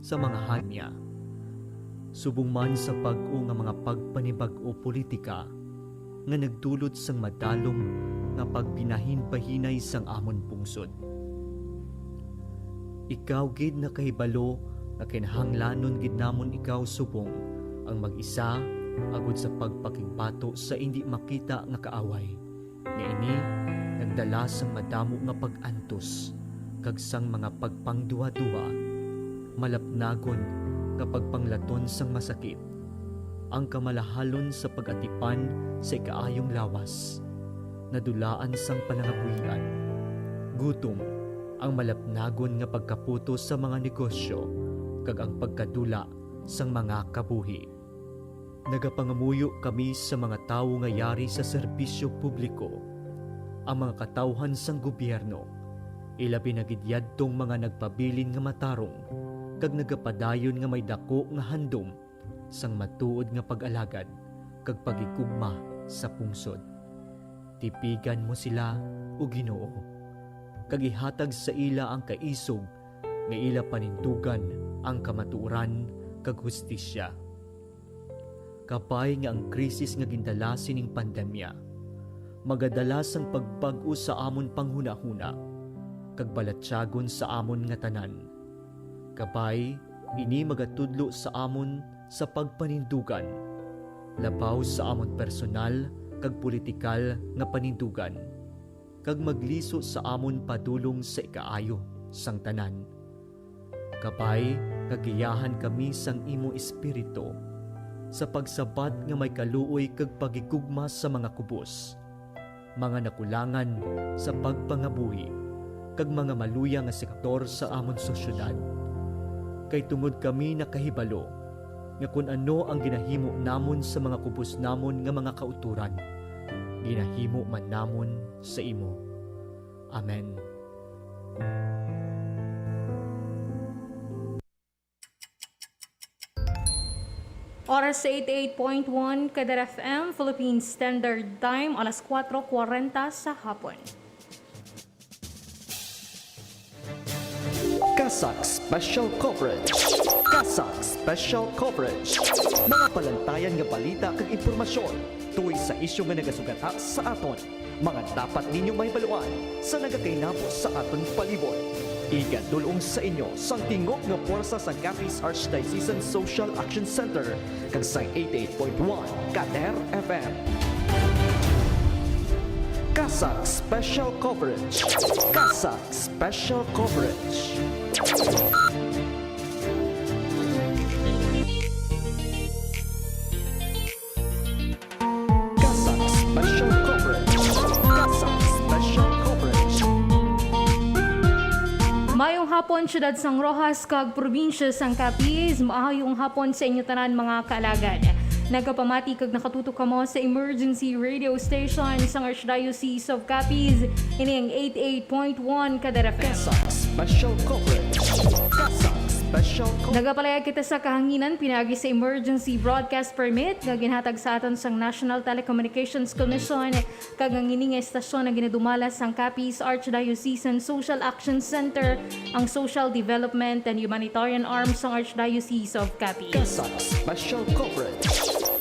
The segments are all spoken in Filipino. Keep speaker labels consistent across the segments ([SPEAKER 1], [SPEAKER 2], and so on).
[SPEAKER 1] sa mga hanya. Subong man sa pag-o nga mga pagpanibag-o politika nga nagdulot sang madalom nga pagbinahin-bahinay sang amon pungsod. Ikaw gid na kahibalo nga kinahanglanon gid namon ikaw subong ang mag-isa agud sa pagpakigbato sa hindi makita nga kaaway. Niini nagdala sang madamo nga pag-antos kag sang mga pagpangduwa-duwa, malapnagon nga pagpanglaton sang masakit, ang kamalahalon sa pag-atipan sa ikaayong lawas, nadulaan sang panangabuhian, gutom, ang malapnagon nga pagkaputo sa mga negosyo, kag ang pagkadula sang mga kabuhi. Nagapangamuyo kami sa mga tawo nga yari sa serbisyo publiko, ang mga katawhan sang gobyerno, ilabi na gidyadtong mga nagpabilin nga matarong, kag nagapadayon nga may dako nga handom sang matuod nga pag-alagad kag pagikugma sa pungsod. Tipigan mo sila o Ginoo, kag ihatag sa ila ang kaisog nga ila panindugan ang kamatuoran kag hustisya. Kapay nga ang krisis nga gindala sining pandemya, magadalas ang pagbag-o sa amon panghunahuna, kag balatyagon sa amon nga tanan. Kapay, ini magatudlo sa amon sa pagpanindugan, labaw sa amon personal kag politikal nga panindugan, kag magliso sa amon padulong sa ikaayo sang tanan. Kapay, kagiyahan kami sang imo espiritu, sa pagsabat nga may kaluoy kag pagigugma sa mga kubos, mga nakulangan sa pagpangabuhi, kag mga maluya nga sektor sa amon sosyedad. Kay tungod kami nakahibalo nga kung ano ang ginahimo namon sa mga kubos namon nga mga kauturan, ginahimo man namon sa imo. Amen.
[SPEAKER 2] Oras sa 88.1 Kadar FM, Philippine Standard Time, alas 4:40 sa hapon.
[SPEAKER 3] Kasak Special Coverage. Kasak Special Coverage. Mga palantayan nga balita kag impormasyon tuwing sa isyu nga nagasugata sa aton. Mga dapat ninyo mahibaluan sa nagakainabo sa aton palibot. Igadulong sa inyo sang tingog nga puwersa sa Capiz Archdiocesan Social Action Center kag sa 88.1 Kadar FM. Kasak Special Coverage. Kasak Special Coverage. Kasak Special Coverage. Kasak Special Coverage.
[SPEAKER 2] Mayong hapon, Syudad Sang Rojas, kag probinsya sang Capiz. Maayong hapon sa inyo tanan mga kaalagad. Nagapamati kag nakatutok kamo sa emergency radio station sang Archdiocese of Capiz, ini ang 88.1 Kadar FM.
[SPEAKER 3] Kasak Special Coverage. Kasak Special Coverage.
[SPEAKER 2] Nagapalayag kita sa kahanginan pinagi sa emergency broadcast permit nga ginhatag sa aton sang National Telecommunications Commission kag ang ining estasyon na ginadumala sang Capiz Archdiocesan Social Action Center, ang social development and humanitarian arm sang Archdiocese of Capiz.
[SPEAKER 3] Kasak Special Coverage.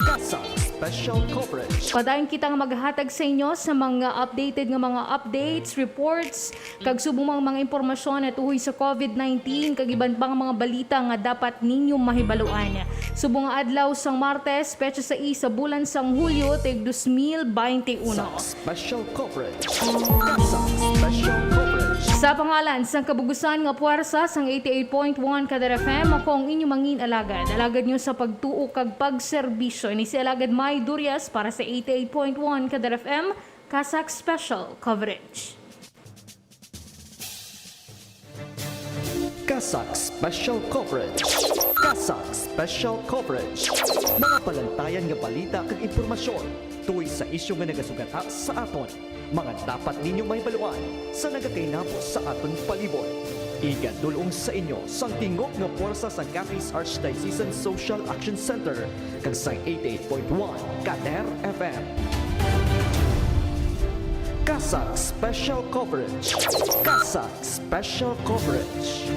[SPEAKER 3] Kasak Special Coverage.
[SPEAKER 2] Padayon kita nga maghatag sa inyo sa mga updated nga mga updates, reports, kag subong mga impormasyon at uhoy sa COVID-19 kag iban pang mga balita nga dapat ninyong mahibaluan. Subong nga adlaw sang Martes, petsa sa sa bulan sang Hulyo tig 2021.
[SPEAKER 3] Kasak Special Coverage. Kasak Special Coverage.
[SPEAKER 2] Sa pangalan sang kabugusan nga puwersa sang 88.1 Kadar FM, ako ang inyong mangin alagad. Alagad nyo sa pagtuo kag pagserbisyo. Ini si Alagad May Durias para sa 88.1 Kadar FM, Kasak Special Coverage.
[SPEAKER 3] Kasak Special Coverage. Kasak Special Coverage. Mga palantayan nga balita kag impormasyon tuwing sa isyu nga nagasugata sa aton. Mga dapat ninyo mahibaluan sa nagakainabo sa aton palibot. Igadulong sa inyo sang tingog nga puwersa sa Capiz Archdiocesan Social Action Center kag sa 88.1 Kadar FM. Kasak Special Coverage. Kasak Special Coverage.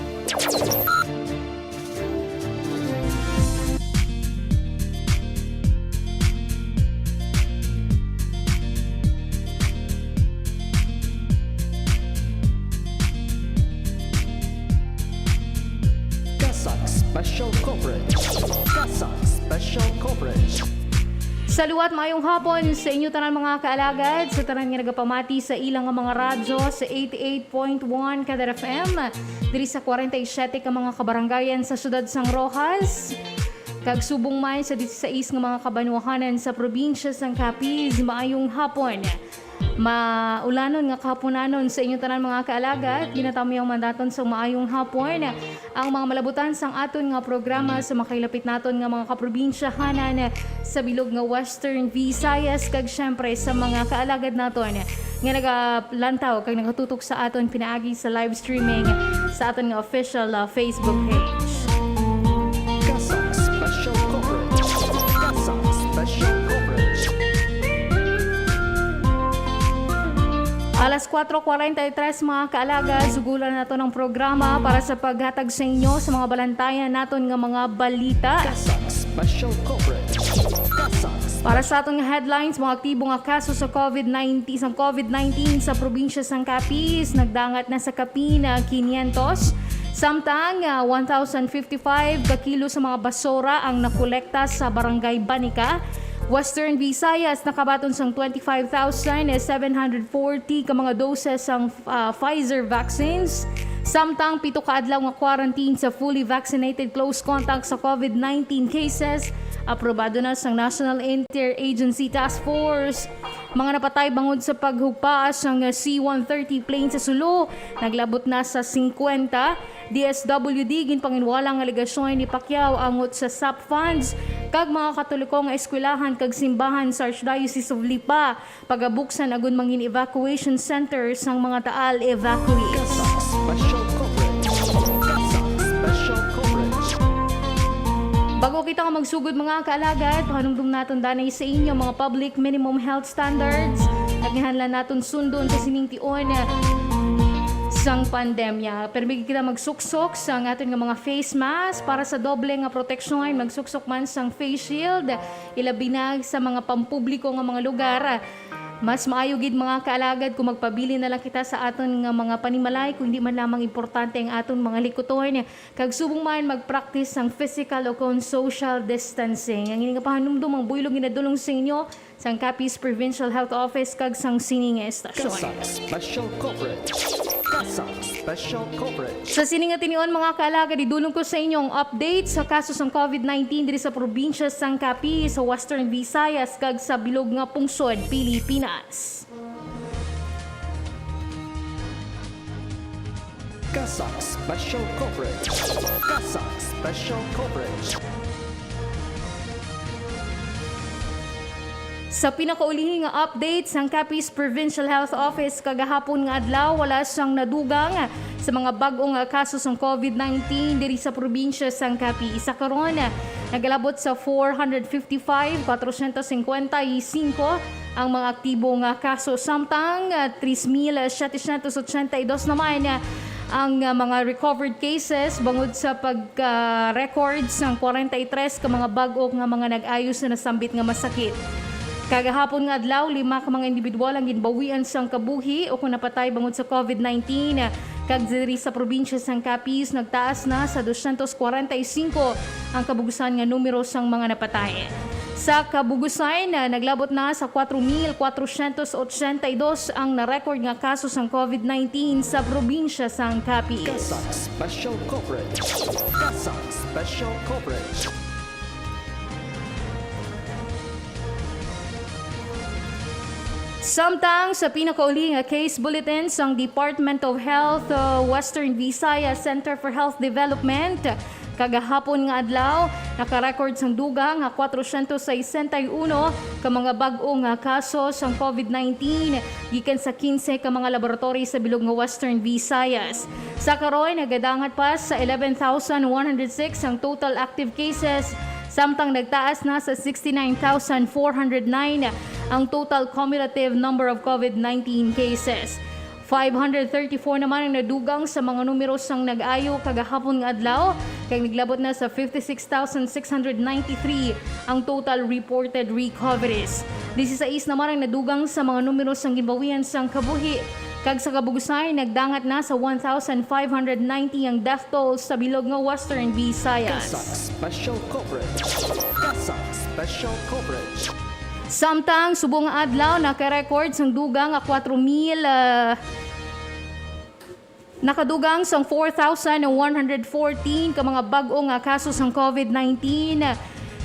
[SPEAKER 3] Special Coverage. Kasak Special Coverage.
[SPEAKER 2] Saluat maayong hapon sa inyo tanan mga kaalagad, sa tanan nga nagapamati sa ilang mga radyo sa 88.1 Kadar FM, diri sa 47 ka mga kabarangayan sa syudad San Rojas, kag subong man sa 16 nga mga kabanwahanan sa probinsya sang Capiz. Maayong hapon. Maulanon nga kahaponanon sa inyo tanan mga kaalagad, ginatamyang mandaton sa maayong hapon ang mga malabutan sang aton nga programa sa makailapit naton nga mga kaprobinsyahanan sa bilog nga Western Visayas, kag syempre sa mga kaalagad naton nga nagalantaw kag nagatutok sa aton pinaagi sa live streaming sa aton nga official Facebook page.
[SPEAKER 3] Kasak Special Coverage. Kasak Special Coverage.
[SPEAKER 2] Alas 4:43 mga kaalaga, sugulan nato ng programa para sa paghatag sa inyo sa mga balantayan naton nga mga balita.
[SPEAKER 3] Kasak Special Coverage. Kasak.
[SPEAKER 2] Para sa atong headlines, mga aktibo nga kaso sa COVID-19 sa probinsya sang Capiz, nagdangat na sa kapin 500. Samtang 1,055 ka kilo sa mga basura ang nakolekta sa Barangay Banica. Western Visayas nakabaton sang 25,740 ka mga doses ang Pfizer vaccines. Samtang 7 ka adlaw nga quarantine sa fully vaccinated close contact sa COVID-19 cases. Aprobado na sang National Interagency Task Force. Mga napatay bangod sa paghugpaas ng C-130 plane sa Sulu, naglabot na sa 50. DSWD ginpanginwalang alegasyon ni Pacquiao angot sa SAP funds kag mga katolikong eskwelahan kag simbahan sa Archdiocese of Lipa pagabuksan agon mangin evacuation centers sang mga taal evacuees.
[SPEAKER 3] Kasak Special Coverage. Kasak Special Coverage.
[SPEAKER 2] Bago kita ka magsugod mga kaalagad, pahanumdum naton danay sa inyo mga public minimum health standards. Naghihanlan naton sundon sa sinintion sang pandemya. Permigi kita magsuksok sa aton nga mga face mask para sa doble nga proteksyon, magsuksok man sang face shield, ilabi na sa mga pampubliko nga mga lugar. Mas maayo gid mga kaalagad kung magpabili na lang kita sa aton nga mga panimalay kung hindi man lamang importante ang aton mga likuton. Kag subong man mag-practice ang physical o kung social distancing. Ang ining pahanumdum ang buylog ginadulong sa inyo sang Capiz Provincial Health Office kag sang sining estasyon.
[SPEAKER 3] Kasak Special Coverage. Kasak Special Coverage.
[SPEAKER 2] Sa sininga tinion mga kaalaga, didulong ko sa inyong update sa kaso ng COVID-19 diri sa probinsya sang Capiz, sa Western Visayas kag sa bilog nga pungsod, Pilipinas.
[SPEAKER 3] Kasak Special Coverage. Kasak Special Coverage.
[SPEAKER 2] Sa pinakaulihing nga update sang Capiz Provincial Health Office kagahapon nga adlaw, wala siyang nadugang sa mga bag-ong kaso ng COVID-19 diri sa probinsya sang Capiz. Sa karon, nagalabot sa 455,455 ang mga aktibo nga kaso, samtang 3,782 naman ang mga recovered cases bangod sa pag-records ng 43 ka mga bag-o nga mga nag-ayos na nasambit nga masakit. Kagahapon nga adlaw, 5 ka mga individual ang ginbawian sang kabuhi o kung napatay bangod sa COVID-19. Kag diri sa probinsya sang Capiz, nagtaas na sa 245 ang kabugusan nga numero sang mga napatay. Sa kabugusan, naglabot na sa 4,482 ang na-record nga kaso sang COVID-19 sa probinsya sang Capiz.
[SPEAKER 3] Kasak Special Coverage. Kasak Special Coverage.
[SPEAKER 2] Samtang sa pinakauli nga case bulletin sang Department of Health Western Visayas Center for Health Development, kagahapon nga adlaw naka-record sang dugang nga 461 ka mga bag-o nga kaso sang COVID-19 gikan sa 15 ka mga laboratory sa bilog nga Western Visayas. Sa karon nagadangat pa sa 11,106 ang total active cases, samtang nagtaas na sa 69,409 ang total cumulative number of COVID-19 cases. 534 naman ang nadugang sa mga numero sang nag-ayo kagahapon nga adlaw, kag naglabot na sa 56,693 ang total reported recoveries. 16 naman ang nadugang sa mga numero sang ginbawian sang kabuhi, Kag sa kabugusay, nagdangat na sa 1,590 ang death toll sa bilog nga Western Visayas.
[SPEAKER 3] Kasak Special Coverage. Kasak Special Coverage.
[SPEAKER 2] Samtang subong nga adlaw naka-record sang dugang nga 4,000 nakadugang sang 4,114 ka mga bag-o nga kaso sang COVID-19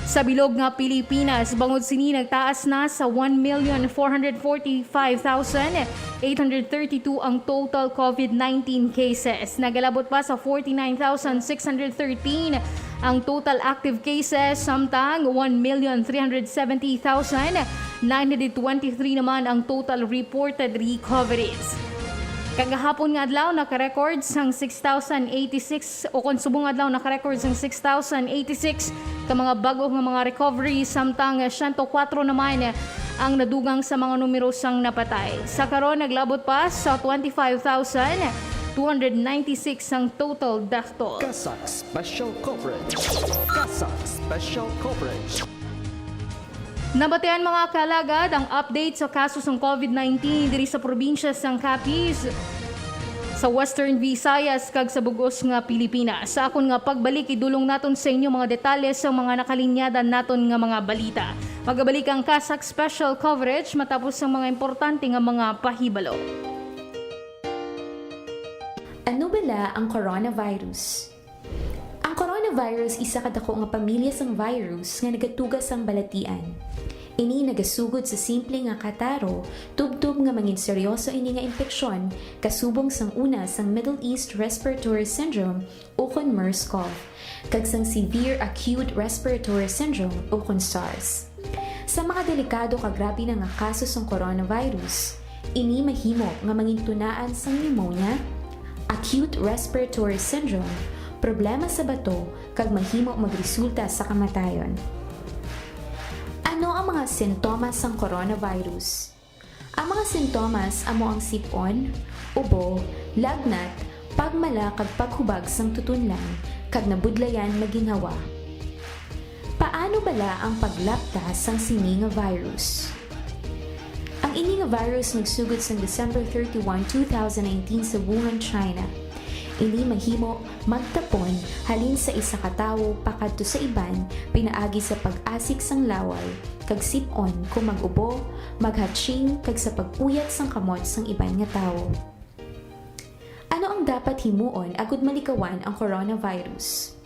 [SPEAKER 2] sa bilog nga Pilipinas. Bangod sini nagtaas na sa 1,445,832 ang total COVID-19 cases. Nagalabot pa sa 49,613 ang total active cases, samtang 1,370,923 naman ang total reported recoveries. Kagahapon nga adlaw naka-record sang 6,086 o kung subong adlaw naka-record sang 6,086 ka mga bago nga mga recovery, samtang 104 naman ang nadugang sa mga numero sang napatay. Sa karon naglabot pa sa 25,296 ang total death toll.
[SPEAKER 3] Kasak Special Coverage. Kasak Special Coverage.
[SPEAKER 2] Nabatean mga kalagad ang update sa kaso ng COVID-19 diri sa probinsya sang Capiz, sa Western Visayas kag sa bugos nga Pilipinas. Sa akon nga pagbalik idulong naton sa inyo mga detalye sa mga nakalinyadan naton nga mga balita. Magabalik ang Kasak Special Coverage matapos ang mga importante nga mga pahibalo.
[SPEAKER 4] Ano bala ang coronavirus? Ang coronavirus isa kadako nga pamilya sang virus nga nagatugas sang balatian. Ini nagasugod sa simple nga kataro, tubtub nga mangin seryoso ini nga infeksyon, kasubong sang una sang Middle East Respiratory Syndrome o kon MERS-CoV, kag sang Severe Acute Respiratory Syndrome o kon SARS. Sa mga delikado kag grabe na nga kaso sang coronavirus, ini mahimo nga mangin tunaan sang pneumonia, acute respiratory syndrome, problema sa bato, kag mahimo magresulta sa kamatayon. Ano ang mga sintomas ng coronavirus? Ang mga sintomas amo ang sipon, ubo, lagnat, pagmala kag paghubag sang tutunlan, kag nabudlayan maginhawa. Paano bala ang paglaptas sang sini nga virus? Ang ini nga virus nagsugod sang December 31, 2019 sa Wuhan, China. Ini mahimo magtapon halin sa isa ka tawo pakadto sa iban pinaagi sa pag-asik sang laway, kag sip-on kung mag-ubo, maghatching kag sa pag-uyat sang kamot sang iban nga tawo. Ano ang dapat himuon agud malikawan ang coronavirus?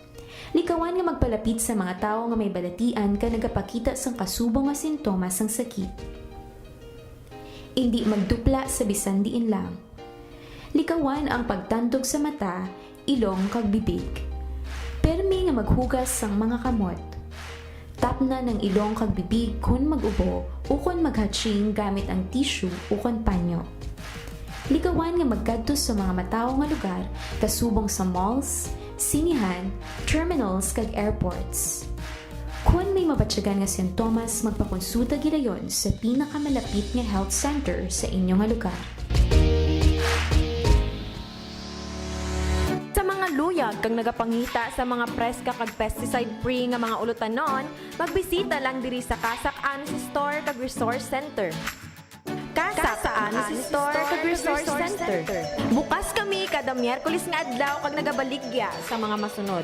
[SPEAKER 4] Likawan nga magpalapit sa mga tawo nga may balatian ka nagapakita sang kasubong nga sintomas sang sakit. Hindi magdupla sa bisan diin lang. Likawan ang pagtandog sa mata, ilong kag bibig. Permi nga maghugas sang mga kamot. Tapna ng ilong kag bibig kun mag-ubo o kun maghatching gamit ang tissue o kun panyo. Likawan nga magkadto sa mga matawo nga lugar kasubong sa malls, sinihan, terminals kag airports. Kung may mabatyagan nga sintomas, magpakonsulta gidayon sa pinakamalapit nga health center sa inyong nga lugar.
[SPEAKER 5] Sa mga luyag kang nagapangita sa mga preska kag pesticide-free nga mga ulutanon, magbisita lang diri sa Kasak Anus Store kag Resource Center. Kasak Anus Store kag Resource Center. Bukas kami kada Miyerkules nga adlaw kag nagabaligya sa mga masunod: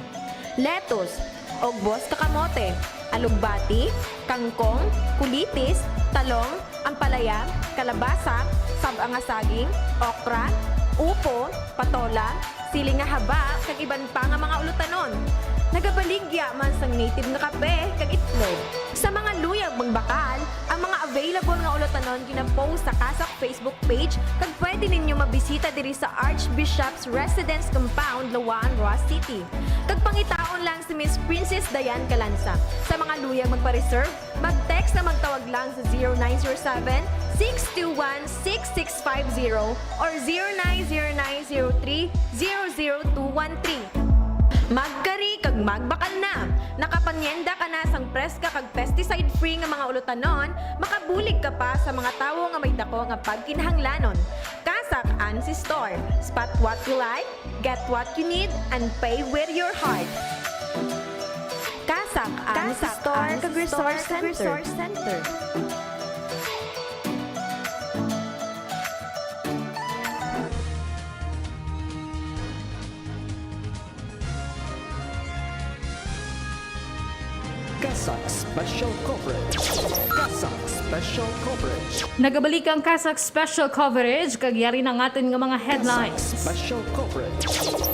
[SPEAKER 5] lettuce, ogbos kakamote, alugbati, kangkong, kulitis, talong, ampalaya, kalabasa, sabang nga saging, okra, upo, patola, siling nga haba, kag iban pa nga mga ulutanon. Nagabaligya man sang native nga kape kag itlog. Sa mga luyag magbakal, ang mga available nga ulutanon gina-post sa Kasak Facebook page kag pwede ninyo mabisita diri sa Archbishop's Residence Compound, Lawan, Ross City. Kag pangitaon lang si Miss Princess Dayan Calanza. Sa mga luyag magpa-reserve, mag-text na magtawag lang sa 0907-621-6650 or 090903-00213. Magkari kag magbakal na. Nakapanyenda ka na sang preska kag pesticide-free nga mga ulutanon, makabulig ka pa sa mga tawo nga may dako nga pagkinahanglanon. Kasak Anus Store. Spot what you like, get what you need, and pay with your heart. Kasak Anus Store kag Resource Center.
[SPEAKER 3] Kasak Special Coverage. Kasak Special Coverage.
[SPEAKER 2] Nagabalik ang Kasak Special Coverage, kagyari ng atin nga mga headlines.
[SPEAKER 3] Special Coverage.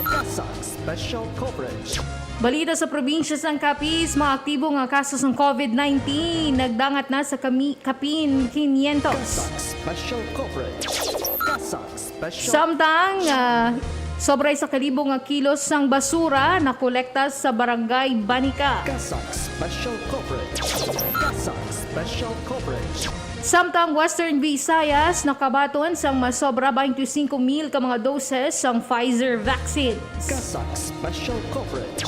[SPEAKER 3] Kasak Special Coverage.
[SPEAKER 2] Balita sa probinsya ng Capiz, mga aktibo nga kaso ng COVID-19 nagdangat na sa Kapin 500.
[SPEAKER 3] Kasak Special Coverage. Kasak Special.
[SPEAKER 2] Samtang sobra sa kalibong nga kilos ng basura na kolekta sa barangay Banica.
[SPEAKER 3] Kasak Special Coverage. Kasak Special Coverage.
[SPEAKER 2] Samtang Western Visayas nakabaton sang masobra 25,000 ka mga doses ng Pfizer vaccines.
[SPEAKER 3] Kasak Special Coverage.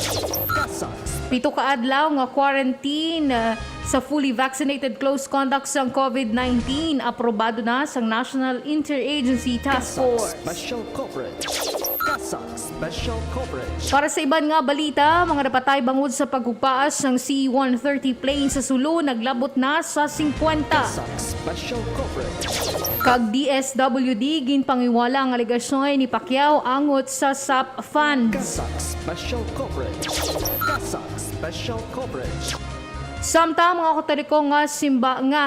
[SPEAKER 3] Kasak.
[SPEAKER 2] Pito ka adlaw nga quarantine sa fully vaccinated close contacts ng COVID-19 aprobado na sa National Interagency Task
[SPEAKER 3] Kasak
[SPEAKER 2] Force.
[SPEAKER 3] Special Coverage. Kasak Special Coverage.
[SPEAKER 2] Para sa iban nga balita, mga napatay bangod sa paghupaas ng C-130 plane sa Sulu naglabot na sa 50.
[SPEAKER 3] Kasak Special Coverage.
[SPEAKER 2] Kag DSWD ginpangiwala ang alegasyon ni Pacquiao angot sa SAP funds.
[SPEAKER 3] Kasak Special Coverage. Kasak Special Coverage.
[SPEAKER 2] Samtang mga katoliko nga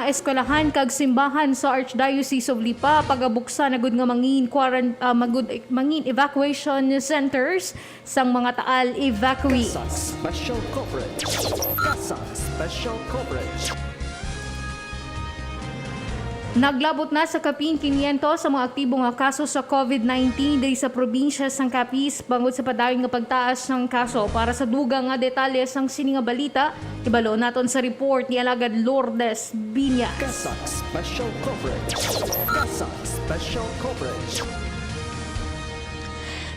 [SPEAKER 2] eskwelahan kag simbahan sa Archdiocese of Lipa pagabuksan agud nga mangin evacuation centers sang mga taal evacuees.
[SPEAKER 3] Kasak Special Coverage. Kasak Special Coverage.
[SPEAKER 2] Naglabot na sa Kapin 500 sa mga aktibong nga kaso sa COVID-19 diri sa probinsya sang Capiz bangod sa padayon nga pagtaas ng kaso. Para sa dugang nga detalye sang sini nga balita, ibalo naton sa report ni Alagad Lourdes Binyas.
[SPEAKER 3] Kasak Special Coverage. Kasak Special Coverage.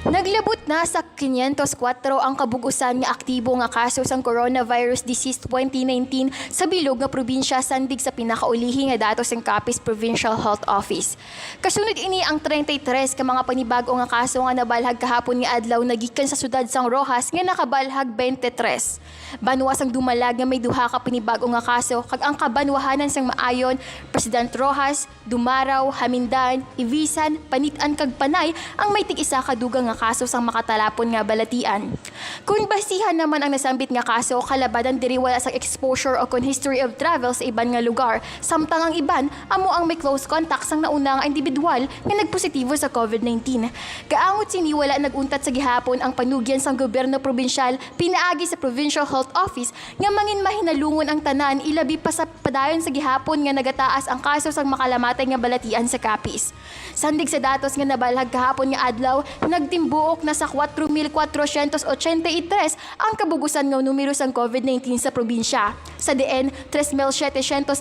[SPEAKER 6] Naglabot na sa 504 ang kabugusan nga aktibo nga kaso sang coronavirus disease 2019 sa bilog nga probinsya sandig sa pinakaulihi nga datos ng Capiz Provincial Health Office. Kasunod ini ang 33 ka mga panibago nga kaso nga nabalhag kahapon nga adlaw nagikan sa sudad sang Rojas nga nakabalhag 23. Banwas ang dumalag nga may duha ka panibago nga kaso kag ang kabanwahanan sang maayon President Rojas, Dumaraw, Hamindan, Ibisan, Panitan kag Panay ang may tig-isa ka dugang nga kaso sang makatalapon nga balatian. Kung basihan naman ang nasambit nga kaso, kalabadan diri wala sa exposure o kon history of travel sa iban nga lugar, samtang ang iban amo ang may close contact sang nauna nga individual nga nagpositibo sa COVID-19. Kaangot sini wala naguntat sa gihapon ang panugyan sang gobyerno probinsyal pinaagi sa Provincial Health Office nga mangin mahinalungon ang tanan ilabi pa sa padayon sa gihapon nga nagataas ang kaso sang makalamatay nga balatian sa Capiz. Sandig sa datos nga nabalhag kahapon nga adlaw, nagtimbuok na sa 4,483 ang kabugusan nga numero sang COVID-19 sa probinsya. Sa DN, 3,739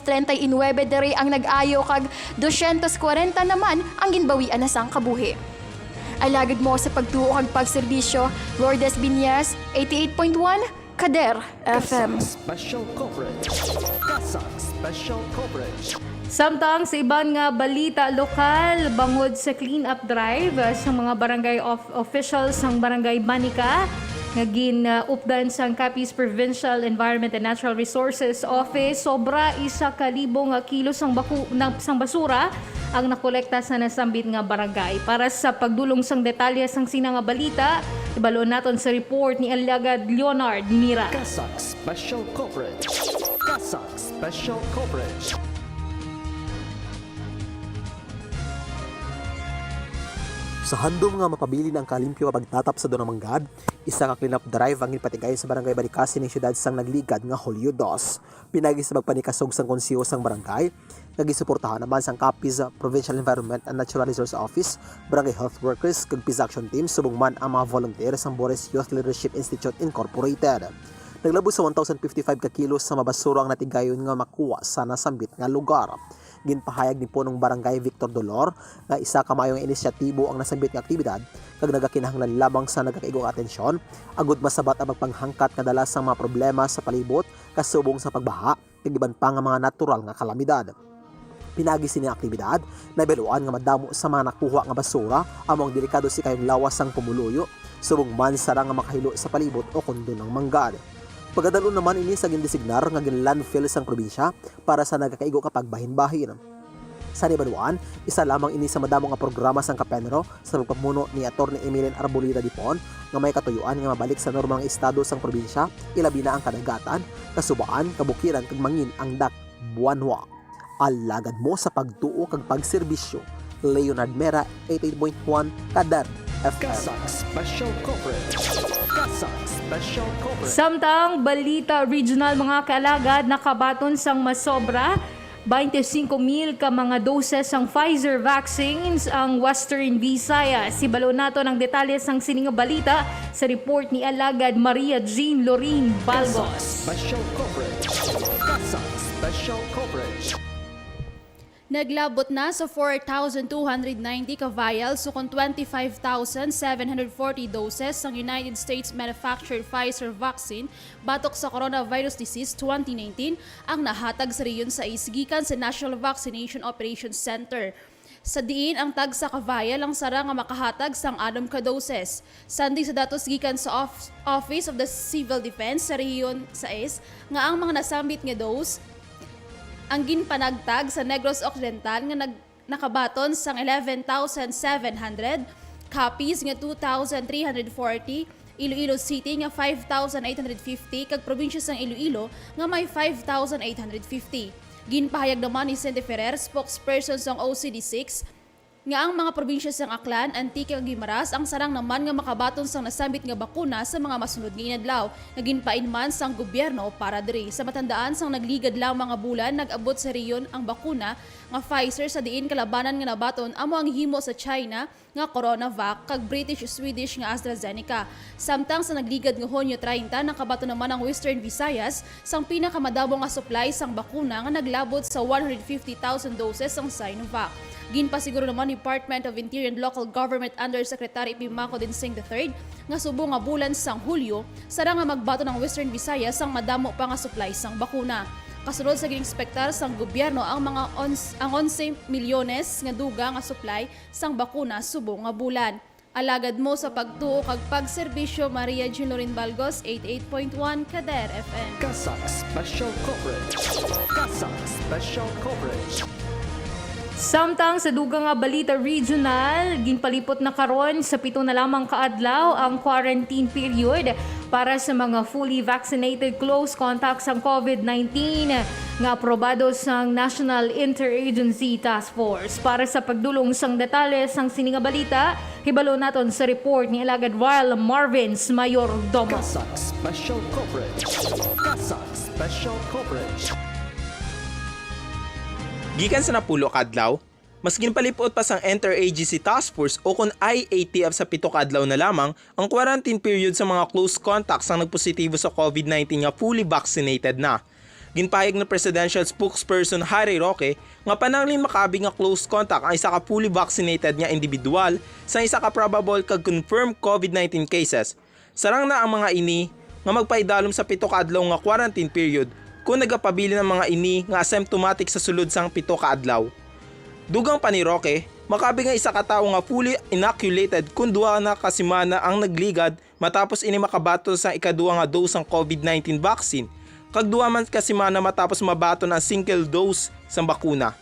[SPEAKER 6] diri ang nag-ayo kag 240 naman ang ginbawian na sang kabuhi. Alagad mo sa pagtuo kag pagserbisyo, Lourdes Binyas, 88.1, Kader FM.
[SPEAKER 3] Special Coverage. Kasak Special Coverage.
[SPEAKER 2] Samtang sa iban nga balita lokal bangod sa clean-up drive sa mga barangay officials ng barangay Banica nga gin-updan sang Capiz Provincial Environment and Natural Resources Office, sobra 1,000 kilo sang basura ang nakolekta sa nasambit nga barangay. Para sa pagdulong sang detalye sang sina nga balita, ibalo naton sa report ni Alagad Leonard Mira.
[SPEAKER 3] Kasak Special Coverage. Kasak Special Coverage. Sa handom nga mapabili ng kalimpyo pagtatap sa doon manggad, isa ka cleanup drive ang ipatingay sa barangay Banicasi ng siyudad sang nagligad nga Hulyo 2. Pinagi sa magpanikasog sang konsiyo sang barangay, nagisuportahan naman sang Capiz Provincial Environment and Natural Resource Office, barangay health workers, kag peace action team, subong man ang mga volunteers sang Boris Youth Leadership Institute Incorporated. Naglabos sa 1,055 ka kilos sa mabasura ang natigayon nga makuha sa nasambit nga lugar. Ginpahayag ni punong barangay Victor Dolor nga isa ka mayong inisyatibo ang nasambit nga aktibidad kag nagakinahanglan lamang sa nagakaigong atensyon agud masabat ang magpanghangkat nga dalas sang mga problema sa palibot kasubong sa pagbaha kag iban pa nga mga natural nga kalamidad. Pinagi sini aktibidad na beluan nga madamo sa mga nakuha nga basura among delikado si kayong lawas sang pumuluyo subong man sara nga makahilo sa palibot o kundo ng manggad. Pagkadalo naman ini sa gindesignar nga ginlandfill sang probinsya para sa nagakaigo kapag bahin-bahin.
[SPEAKER 7] Sa Ribanuan, isa lamang ini sa madamo nga programa sang Kapenro sa pagpamuno ni Atty. Emilien Arboleda Dipon nga may katuyuan nga mabalik sa normal nga estado sang probinsya, ilabi na ang kadagatan, kasubaan, kabukiran kag mangin ang dak Buanwa. Alagad mo sa pagtuo kag pagserbisyo. Leonard Mera, 88.1 Kadar FM.
[SPEAKER 3] Kasak Special Coverage. Kasak Special Coverage.
[SPEAKER 2] Samtang balita regional mga kaalagad, nakabaton sang masobra 25,000 ka mga doses ng Pfizer vaccines ang Western Visayas. Sibalo nato ng detalye sang sininga balita sa report ni Alagad Maria Jean Lorin
[SPEAKER 3] Kasak
[SPEAKER 2] Balgos.
[SPEAKER 3] Special Coverage. Kasak Special Coverage.
[SPEAKER 8] Naglabot na sa 4,290 ka vials so kung 25,740 doses ng United States manufactured Pfizer vaccine batok sa coronavirus disease 2019 ang nahatag sa riyon sa isgikan sa National Vaccination Operations Center. Sa diin ang tag sa ka-vial ang sara nga makahatag sang 6 ka doses. Sandi sa datos gikan sa Office of the Civil Defense sa riyon sa nga ang mga nasambit nga dose ang ginpanagtag sa Negros Occidental nga nakabaton sang 11,700, copies nga 2,340, Iloilo City nga 5,850 kag probinsya sang Iloilo nga may 5,850. Ginpahayag naman ni Cindy Ferrer, spokesperson sang OCD6, nga ang mga probinsya sang Aklan, Antique ug Guimaras ang sarang naman nga makabaton sang nasambit nga bakuna sa mga masunod nga inadlaw nga ginpainman sang gobyerno para diri. Sa matandaan sang nagligad lang mga bulan nag-abot sa riyon ang bakuna nga Pfizer sa diin kalabanan nga nabaton amo ang himo sa China nga CoronaVac kag British-Swedish nga AstraZeneca. Samtang sa nagligad nga Hunyo 30 nakabaton naman ang Western Visayas sang pinakamadamo nga supply sang bakuna nga naglabot sa 150,000 doses sang Sinovac. Ginpasiguro naman Department of Interior and Local Government Undersecretary Pimaco Dinsing III nga subo nga bulan sang Hulyo sara nga magbato ng Western Visayas sang madamo pa nga supply sang bakuna. Kasunod sa gininspektar sang gobyerno ang mga 11 milyones nga duga nga supply sang bakuna subo nga bulan. Alagad mo sa pagtuo kag pagserbisyo Maria Jean Lorin Balgos, 88.1 Kader FM.
[SPEAKER 3] Kasak Special Coverage. Kasak Special Coverage.
[SPEAKER 2] Samtang sa dugang nga balita regional, ginpalipot na karon sa 7 na lamang kaadlaw ang quarantine period para sa mga fully vaccinated close contacts ng COVID-19 nga aprobado sang National Interagency Task Force. Para sa pagdulong sang detalye sang sininga balita, hibalo naton sa report ni Alagad Wild Marvins Mayordomo.
[SPEAKER 3] Kasak Special Coverage. Kasak Special Coverage.
[SPEAKER 9] Gikan sa napulo kadlaw, mas ginpalipot pa sang Interagency Task Force o kung IATF sa 7 kadlaw na lamang ang quarantine period sa mga close contacts ang nagpositibo sa COVID-19 nga fully vaccinated na. Ginpahayag na Presidential Spokesperson Harry Roque nga panangling makaabig nga close contact ang isa ka fully vaccinated nga individual sa isa ka probable kag confirmed COVID-19 cases. Sarang na ang mga ini nga magpaidalom sa 7 kadlaw nga quarantine period kung nagapabili ng mga ini nga asymptomatic sa sulod sang 7 kaadlaw. Dugang pa ni Roque, makabi nga isa ka tawo nga fully inoculated kung 2 na kasimana ang nagligad matapos ini makabato sa ika-2 nga dose ng COVID-19 vaccine, kag 2 man kasimana matapos mabato ng single dose sang bakuna.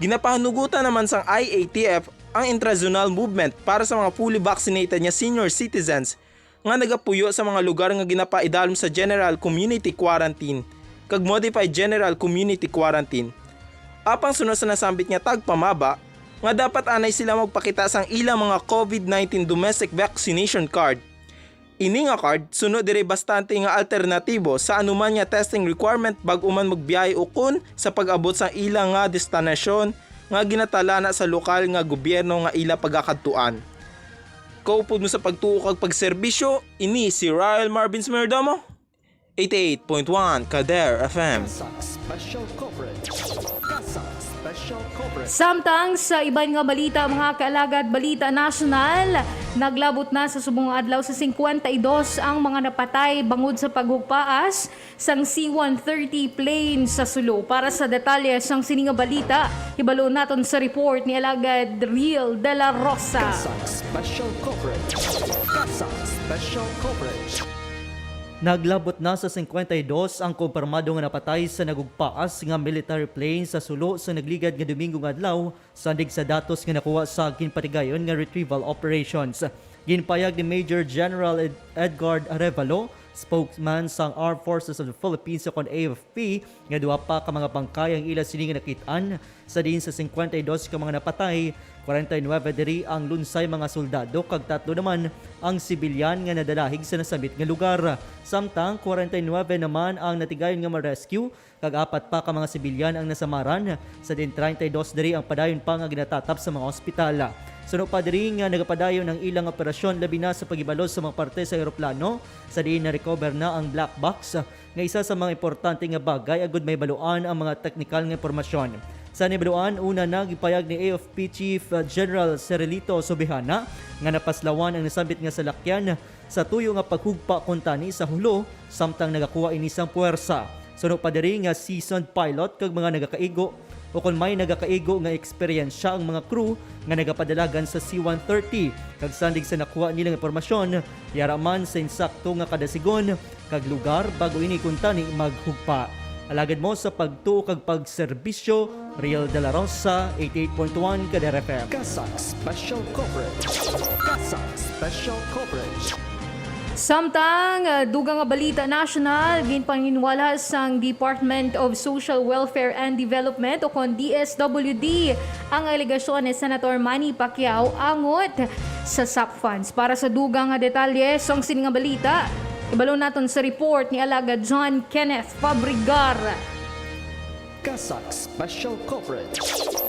[SPEAKER 9] Ginapahanugutan naman sang IATF ang intrazonal movement para sa mga fully vaccinated nga senior citizens nga nagapuyo sa mga lugar nga ginapaidalom sa General Community Quarantine kag Modified General Community Quarantine. Apang sunod sa nasambit nga tagpamaba nga dapat anay sila magpakita sang ilang mga COVID-19 domestic vaccination card. Ini nga card sunod dire bastante nga alternatibo sa anuman nga testing requirement bag uman magbiyahe o kun sa pag-abot sang ilang nga destinasyon nga ginatala na sa lokal nga gobyerno nga ila pagakadtuan. Kaupod mo sa pagtuo kag pagserbisyo, ini si Ryle Marvins Mayordomo, 88.1 Kader FM.
[SPEAKER 3] Kasak Special Coverage. Kasak Special Coverage.
[SPEAKER 2] Samtang sa iban nga balita mga kaalagad balita national, naglabot na sa subong adlaw sa 52 ang mga napatay bangod sa paghugpaas sang C-130 plane sa Sulu. Para sa detalye sang sininga balita, hibalo naton sa report ni Alagad Real de la Rosa.
[SPEAKER 3] Kasak Special Coverage. Kasak Special Coverage.
[SPEAKER 1] Naglabot na sa 52 ang kumpirmado nga napatay sa nagugpaas nga military plane sa sulo sa nagligad nga Domingong adlaw sandig sa datos nga nakuha sa ginpatigayon nga retrieval operations. Ginpayag ni Major General Edgar Arevalo, spokesman sa Armed Forces of the Philippines o AFP, nga duha pa ka mga bangkay ang ila sini nga nakitaan sa din sa 52 ka mga napatay. 49 diri ang lunsay mga soldado kag 3 naman ang sibilyan nga nadalahig sa nasabit nga lugar. Samtang 49 naman ang natigayon nga ma-rescue kag 4 pa ka mga sibilyan ang nasamaran. Sa din 32 diri ang padayon pa nga ginatatap sa mga ospital. Suno pa diri nga nagapadayon ang ilang operasyon labi na sa pagibalos sa mga parte sa eroplano. Sa diin na-recover na ang black box nga isa sa mga importante nga bagay agud may baluan ang mga technical nga impormasyon. Sa nibaluan, una na gipayag ni AFP Chief General Cerelito Sobihana nga napaslawan ang nasambit nga salakyan sa tuyo nga paghugpa kuntani sa hulo samtang nagakuha ini sang puwersa. Suno pa diri nga seasoned pilot kag mga nagakaigo o kung may nagakaigo nga eksperyensya ang mga crew nga nagapadalagan sa C-130 kag sandig sa nakuha nilang impormasyon yaraman sa insakto nga kada sigon kag lugar bago ini kuntani maghugpa. Alagad mo sa pagtuo kag pagserbisyo, Real de la Rosa, 88.1 Kadar FM.
[SPEAKER 3] Kasak Special Coverage. Kasak Special Coverage.
[SPEAKER 2] Samtang dugang nga balita national, ginpanginwala sang Department of Social Welfare and Development o kon DSWD ang alegasyon ni Senator Manny Pacquiao angot sa SAP funds. Para sa dugang nga detalye, song sining nga balita, ibalo naton sa report ni Alagad John Kenneth Fabrigar.
[SPEAKER 3] Kasak Special Coverage.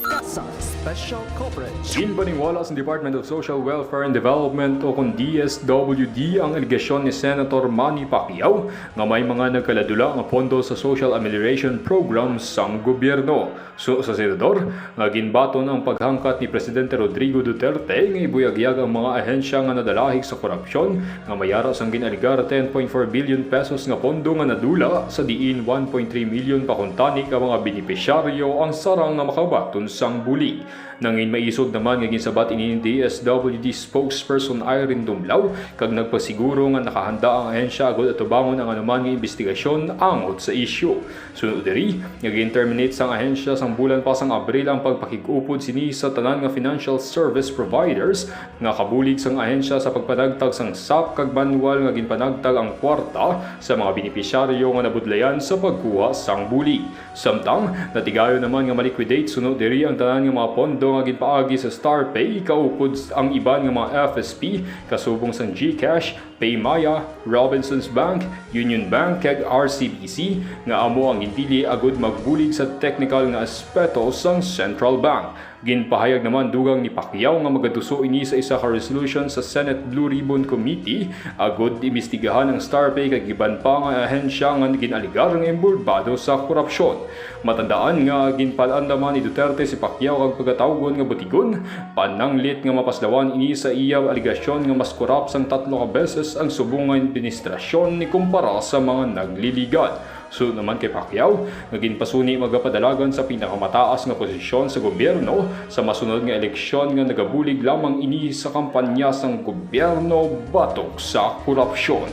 [SPEAKER 3] Kasak Special Coverage.
[SPEAKER 10] Ginpaningwala sa Department of Social Welfare and Development o kung DSWD ang aligasyon ni Senator Manny Pacquiao nga may mga nagkaladula nga pondo sa social amelioration programs sang gobyerno. So sa senador, nga ginbaton ang paghangkat ni Presidente Rodrigo Duterte nga ibuyagyag ang mga ahensya nga nadalahig sa korupsyon nga mayara sang ginaligar 10.4 billion pesos nga pondo nga nadula sa diin 1.3 million pakuntani ka mga benepisyaryo ang sarang nga makabaton sang buli. Nangin maisog naman nga ginsabat ini DSWD spokesperson Irene Dumlao kag nagpasiguro nga nakahanda ang ahensya agud atubangon ang anuman nga investigasyon angot sa isyu. Sunod diri nga gin-terminate sang ahensya sang bulan pa sang Abril ang pagpakig-upod sini sa tanan nga financial service providers nga kabulig sang ahensya sa pagpanagtag sang SAP kag manual nga ginpanagtag ang kwarta sa mga benepisyaryo nga nabudlayan sa pagkuha sang buli. Samtang natigayo naman nga maliquidate sunod diri ang tanan nga mga pondo nga ginpaagi sa StarPay kaupod ang iban nga mga FSP kasubong sang GCash, Paymaya, Robinsons Bank, Union Bank kag RCBC nga amo ang gintili agud magbulig sa technical nga aspeto sang Central Bank. Ginpahayag naman dugang ni Pacquiao nga magaduso ini sa isa ka resolution sa Senate Blue Ribbon Committee agud imbestigahan ang StarPay kag iban pa nga ahensya nga ginaligar nga imbulbado sa korupsyon. Matandaan nga ginpalaan naman ni Duterte si Pacquiao kag pagkatawgon nga butigon pananglit nga mapaslawan ini sa iya aligasyon nga mas korap sang 3 ka beses ang subong nga administrasyon ni kumpara sa mga nagliligan. So naman kay Pacquiao, naging pasuni magapadalagan sa pinakamataas nga posisyon sa gobyerno sa masunod nga eleksyon nga nagabulig lamang ini sa kampanya sang gobyerno batok sa korupsyon.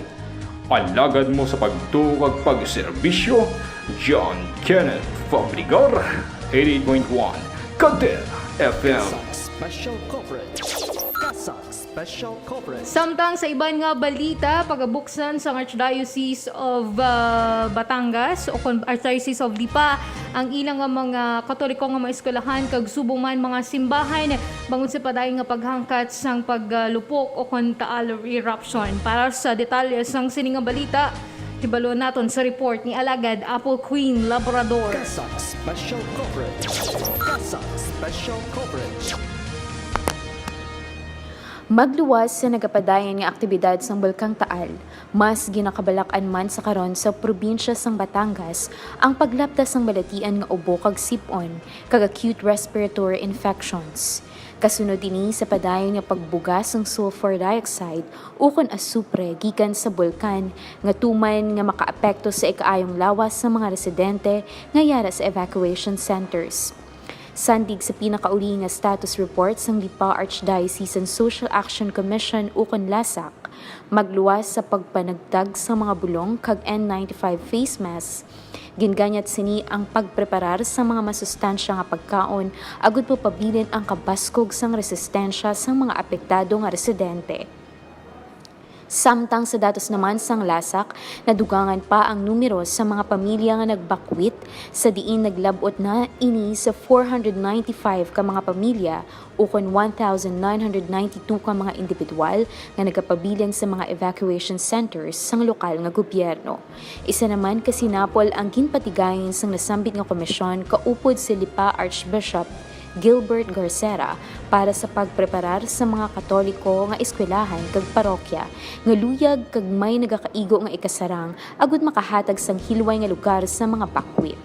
[SPEAKER 10] Alagad mo sa pagtuo kag pagserbisyo, John Kenneth Fabrigar, 88.1 Kadar FM.
[SPEAKER 3] Kasak Special Coverage. Kasak Special Coverage.
[SPEAKER 2] Samtang sa iban nga balita, pagabuksan sa Archdiocese of Batangas o Archdiocese of Lipa ang ilang nga mga Katoliko nga mga eskwelahan kag subong man mga simbahan bangon sa padayon nga paghangkat sang paglupok o kon taal eruption. Para sa detalye sang sining nga balita, hibalo naton sa report ni Alagad Apple Queen Labrador.
[SPEAKER 3] Kasak Special Coverage. Kasak Special Coverage.
[SPEAKER 4] Magluwas sa nagapadayan nga aktibidad sang Bulkang Taal, mas ginakabalakan man sa karon sa probinsya sang Batangas ang paglapdas sang balatian nga ubo kag sipon kag acute respiratory infections. Kasunod ini sa padayon nga pagbugas ng sulfur dioxide ukon asupre gikan sa bulkan nga tuman nga makaapekto sa ikaayong lawas sa mga residente nga yara sa evacuation centers. Sandig sa pinakauli nga status report sang Lipa Archdiocesan Social Action Commission ukon Lasak, magluwas sa pagpanagdag sa mga bulong kag N95 face mask. Ginganyat sini ang pagpreparar sa mga masustansya nga pagkaon agud pabilin ang kabaskog sang resistensya sang mga apektado nga residente. Samtang sa datos naman sang Lasak, nadugangan pa ang numero sa mga pamilya nga nagbakwit sa diin naglabot na ini sa 495 ka mga pamilya ukon 1,992 ka mga individual nga nagapabilin sa mga evacuation centers sang lokal nga gobyerno. Isa naman kasinapol ang ginpatigayon sang nasambit nga komisyon kaupod si Lipa Archbishop Gilbert Garcera para sa pagpreparar sa mga Katoliko nga eskwelahan kag parokya nga luyag kag may nagakaigo nga ikasarang agud makahatag sang hilway nga lugar sa mga bakwit.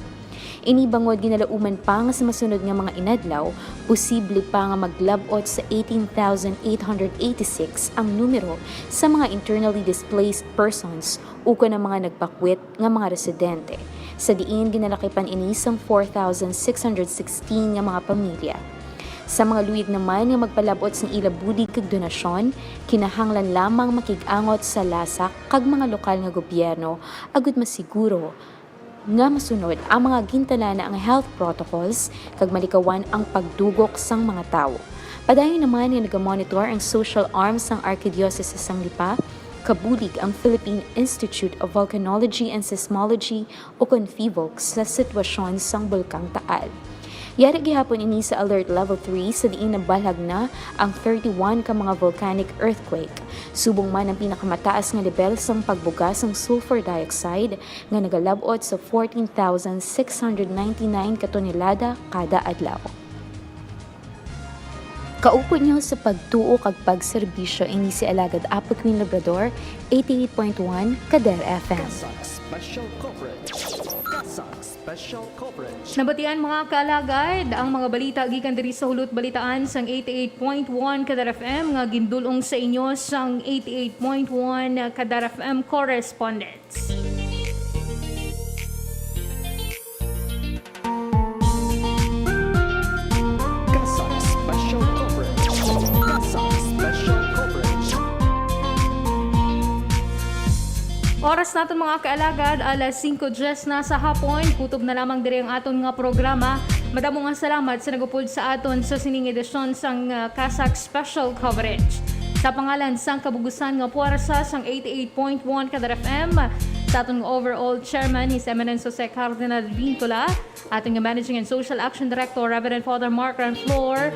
[SPEAKER 4] Inibangod ginalauman pa nga sa masunod nga mga inadlaw, posible pa nga maglabot sa 18,886 ang numero sa mga internally displaced persons uko ng mga nagbakwit nga mga residente. Sa diin ginalakipan ini sang 4,616 nga mga pamilya. Sa mga luyig naman nga magpalabot sang ilabudig kag donasyon, kinahanglan lamang makigangot sa Lasak kag mga lokal nga gobyerno agud masiguro nga masunod ang mga gintalana ang health protocols kag malikawan ang pagdugok sang mga tawo. Padayon naman nga nagamonitor ang social arms sang Archdiocese sang Lipa, kabulig ang Philippine Institute of Volcanology and Seismology o CONFIVOLC sa sitwasyon sang Bulkang Taal. Yari gihapon ini sa Alert Level 3 sa diin nabalag na ang 31 ka mga volcanic earthquake. Subong man ang pinakamataas nga level sang pagbuga sang sulfur dioxide nga nagalabot sa 14,699 ka tonelada kada adlaw. Kaupo niyo sa pagtuo kag pagserbisyo ini si Alagad Apo Queen Labrador, 88.1 Kader FM.
[SPEAKER 3] Kasak Special Coverage. Kasak Special Coverage.
[SPEAKER 2] Nabatian mga kaalagad ang mga balita gikan diri sa Hulot Balitaan sang 88.1 Kadar FM nga gindulong sa inyo sang 88.1 Kadar FM correspondents.
[SPEAKER 3] Kasak Special Coverage. Kasak Special Coverage.
[SPEAKER 2] Oras natin mga kaalagad, alas 5:10 na sa hapon. Kutob na lamang diri ang aton nga programa. Madamo nga salamat sa nagupod sa aton sa sining edisyon sang Kasak Special Coverage. Sa pangalan sang kabugusan nga puwersa sang 88.1 Kadar FM, sa aton overall chairman, His Eminence Jose Cardinal Vintola, ating Managing and Social Action Director, Reverend Father Mark Ranflor,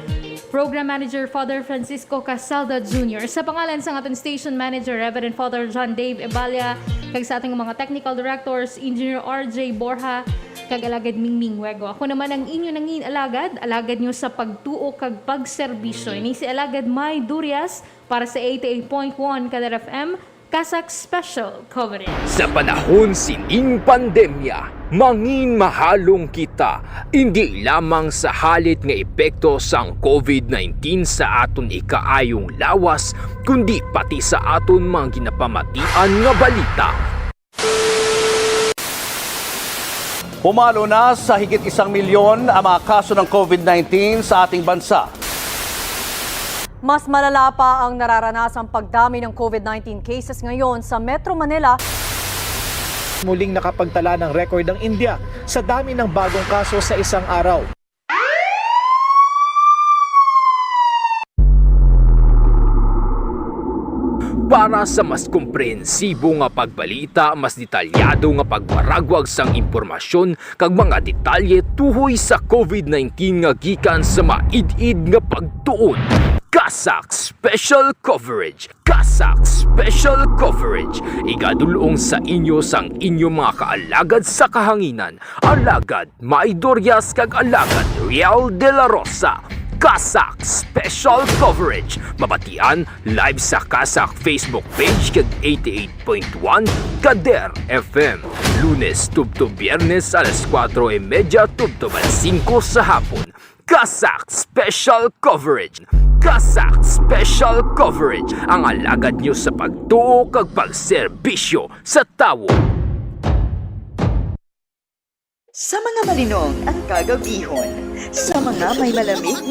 [SPEAKER 2] Program Manager, Father Francisco Casalda Jr. Sa pangalan sang ating Station Manager, Reverend Father John Dave Ebalia, kag sa ating mga Technical Directors, Engineer RJ Borja, kag Alagad Mingming Wego. Ako naman ang inyo nangin alagad nyo sa pagtuo kag pagserbisyo. Ini si Alagad May Durias para sa 88.1 Kadar FM, Kasak Special Coverage.
[SPEAKER 11] Sa panahon sining pandemya, mangin mahalong kita, hindi lamang sa halit nga epekto sang COVID-19 sa aton ikaayong lawas, kundi pati sa aton mga ginapamatian nga balita.
[SPEAKER 12] Pumalo na sa higit 1 milyon ang mga kaso ng COVID-19 sa ating bansa.
[SPEAKER 13] Mas malala pa ang nararanasang pagdami ng COVID-19 cases ngayon sa Metro Manila.
[SPEAKER 14] Muling nakapagtala ng record ang India sa dami ng bagong kaso sa isang araw.
[SPEAKER 11] Para sa mas komprehensibo nga pagbalita, mas detalyado nga pagbaragwag sang impormasyon kag mga detalye tuhoy sa COVID-19 nga gikan sa maid-id nga pagtuon. Kasak Special Coverage. Kasak Special Coverage. Igadulong sa inyo sang inyong mga kaalagad sa kahanginan. Alagad May Durias kag Alagad Riel de la Rosa. Kasak Special Coverage. Mabatian live sa Kasak Facebook page kag 88.1 Kader FM. Lunes tubto Biyernes alas 4:30 tubto alas 5 sa hapon. Kasak Special Coverage. Kasak Special Coverage. Ang alagad nyo sa pagtuo kag pagserbisyo sa tawo.
[SPEAKER 15] Sa mga malinong ang kagabihon, sa mga may malamig